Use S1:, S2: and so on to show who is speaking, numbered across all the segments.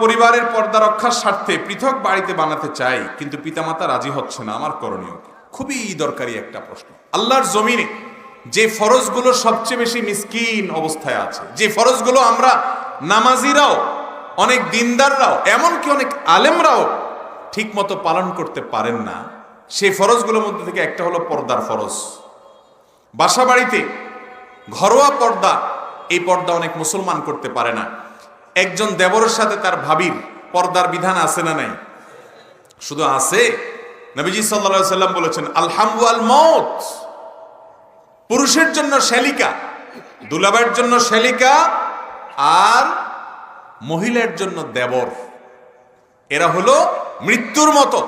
S1: পরিবারের পর্দা রক্ষার স্বার্থে পৃথক বাড়িতে বানাতে চাই, কিন্তু পিতামাতা রাজি হচ্ছে না, আমার করণীয় কি? খুবই দরকারি একটা প্রশ্ন। আল্লাহর জমিনে যে ফরজগুলো সবচেয়ে বেশি মিসকিন অবস্থায় আছে, যে ফরজগুলো আমরা নামাজিরাও, অনেক দিনদাররাও, এমনকি অনেক আলেমরাও ঠিক মতো পালন করতে পারেন না, সেই ফরজগুলোর মধ্যে থেকে একটা হলো পর্দার ফরজ। বাসা বাড়িতে ঘরোয়া পর্দা, এই পর্দা অনেক মুসলমান করতে পারে না। একজন দেবরের সাথে তার ভাবির পর্দার বিধান আছে না নাই? শুধু আছে, নবীজি সাল্লাল্লাহু আলাইহি সাল্লাম বলেছেন আলহামু আল মউত। পুরুষের জন্য শ্যালিকা, দুলাভাইয়ের জন্য শ্যালিকা, আর মহিলার জন্য দেবর। এরা হলো মৃত্যুর মতো।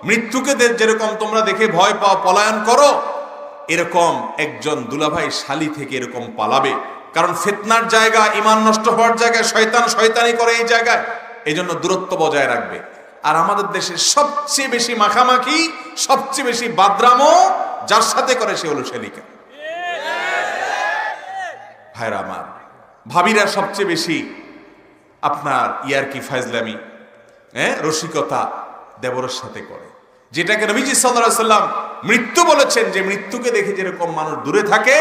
S1: মৃত্যুকে যেরকম তোমরা দেখে ভয় পাও, পলায়ন করো, এরকম একজন দুলাভাই শালি থেকে এরকম পালাবে। কারণ ফিতনার জায়গা, ঈমান নষ্ট হওয়ার জায়গায়, শয়তান শয়তানি করে এই জায়গায়, এই জন্য দূরত্ব বজায় রাখবে। আর আমাদের দেশে সবচেয়ে বেশি মাখামাখি, সবচেয়ে বেশি বাদরামো যার সাথে করে সে হলো শ্যালিকা। ভাইরা আমার, ভাবিরা সবচেয়ে বেশি আপনার ইয়ারকি ফাজলামি, রসিকতা দেবরের সাথে করে, যেটাকে নবীজি সাল্লাল্লাহু আলাইহি সাল্লাম মৃত্যু বলেছেন, যে মৃত্যুকে দেখে যেরকম মানুষ দূরে থাকে,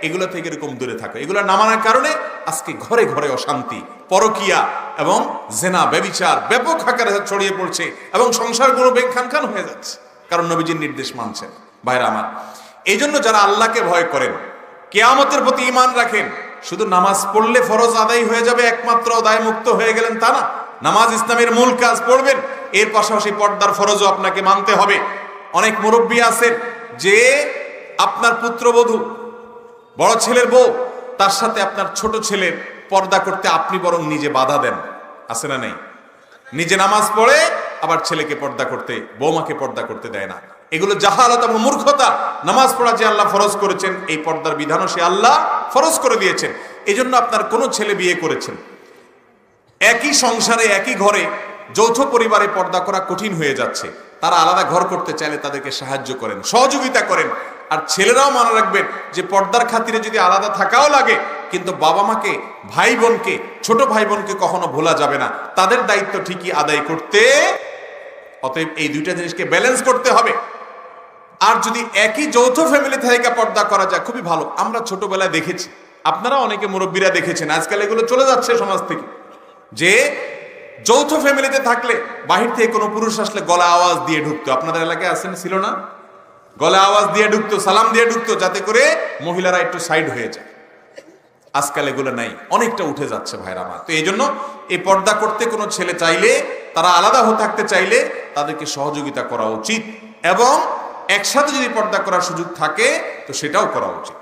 S1: এগুলো থেকে এরকম দূরে থাকে। এগুলো না মানার কারণে আজকে ঘরে ঘরে অশান্তি, পরকিয়া এবং জেনা, ব্যভিচার ব্যাপক আকারে ছড়িয়ে পড়ছে এবং সংসারগুলো বেখান হয়ে যাচ্ছে, কারণ নবীজির নির্দেশ মানছেন। ভাইরা আমার, এই জন্য যারা আল্লাহকে ভয় করেন, কিয়ামতের প্রতি ঈমান রাখেন, শুধু নামাজ পড়লে ফরজ আদায় হয়ে যাবে, একমাত্র দায় মুক্ত হয়ে গেলেন তা না। নামাজ ইসলামের মূল কাজ, পড়বেন, এর পাশাপাশি পর্দার ফরজও আপনাকে মানতে হবে। অনেক মুরব্বী আছেন যে আপনার পুত্রবধূ, বড় ছেলের বউ, তার সাথে আপনার ছোট ছেলের পর্দা করতে আপনি বরং নিজে বাধা দেন, আছে না নেই? নিজে নামাজ পড়ে আবার ছেলেকে পর্দা করতে, বৌমাকে পর্দা করতে দেয় না। এগুলো জাহালত এবং মূর্খতা। নামাজ পড়া যে আল্লাহ ফরজ করেছেন, এই পর্দার বিধানও সে আল্লাহ ফরজ করে দিয়েছেন। এই জন্য আপনার কোনো ছেলে বিয়ে করেছেন, একই সংসারে একই ঘরে যৌথ পরিবারে পর্দা করা কঠিন হয়ে যাচ্ছে, তারা আলাদা ঘর করতে চাইলে তাদেরকে সাহায্য করেন, সহযোগিতা করেন। আর ছেলেরাও মনে রাখবেন যে পর্দার খাতিরে যদি আলাদা থাকাও লাগে, কিন্তু বাবা মাকে, ভাই বোনকে, ছোট ভাই বোনকে কখনো ভোলা যাবে না, তাদের দায়িত্ব ঠিকই আদায় করতে। অতএব এই দুইটা জিনিসকে ব্যালেন্স করতে হবে। আর যদি একই যৌথ ফ্যামিলি থেকে পর্দা করা যায়, খুবই ভালো। আমরা ছোটবেলায় দেখেছি, আপনারা অনেকে মুরব্বীরা দেখেছেন, আজকাল এগুলো চলে যাচ্ছে সমাজ থেকে, যে যৌথ ফ্যামিলিতে থাকলে বাহির থেকে কোনো পুরুষ আসলে গলা আওয়াজ দিয়ে ঢুকতো। আপনাদের এলাকায় আসেন, ছিল না? গলা আওয়াজ দিয়ে ঢুকতো, সালাম দিয়ে ঢুকতো, যাতে করে মহিলারা একটু সাইড হয়ে যায়। আজকাল এগুলো নাই, অনেকটা উঠে যাচ্ছে ভাইরা আমার। তো এই জন্য এই পর্দা করতে কোনো ছেলে চাইলে, তারা আলাদা হয়ে থাকতে চাইলে তাদেরকে সহযোগিতা করা উচিত, এবং একসাথে যদি পর্দা করার সুযোগ থাকে তো সেটাও করা উচিত।